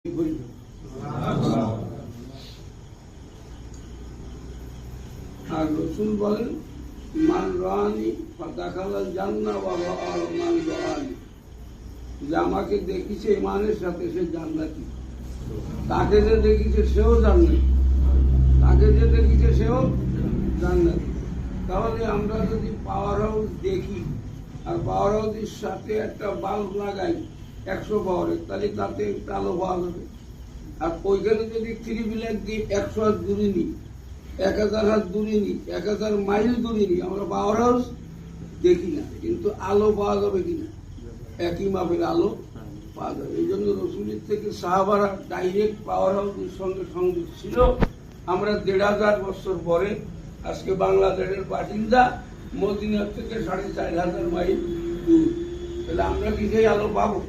আর রসুল বলেন মান রানি ফাদাখালাল জান্নাহ ওয়া রাআ মান রাআনি, যে আমাকে দেখিছে ইমানের সাথে সে জান্নাতি, তাকে যে দেখিছে সেও জান্নাতি, তাকে যে দেখিছে সেও জান্নাতি। তাহলে আমরা যদি পাওয়ার হাউস দেখি আর পাওয়ার হাউসের সাথে একটা বাল্ব লাগাই 100 পাওয়ারের, তাহলে তাতে একটা আলো পাওয়া যাবে। আর ওইখানে যদি 3 বিলাক দিয়ে 100 হাত দূরে নিই, 1000 হাত দূরে নিই, 1000 মাইল দূরে নিই, আমরা পাওয়ার হাউস দেখি না, কিন্তু আলো পাওয়া যাবে কিনা? একই মাপের আলো পাওয়া যাবে। এই জন্য রসুলের থেকে সাহাবারা ডাইরেক্ট পাওয়ার হাউসের সঙ্গে সংযোগ ছিল। আমরা 1500 বছর পরে আজকে বাংলাদেশের বাসিন্দা, মদিনার থেকে 4500 মাইল দূর, তাহলে আমরা কি সেই আলো পাবো?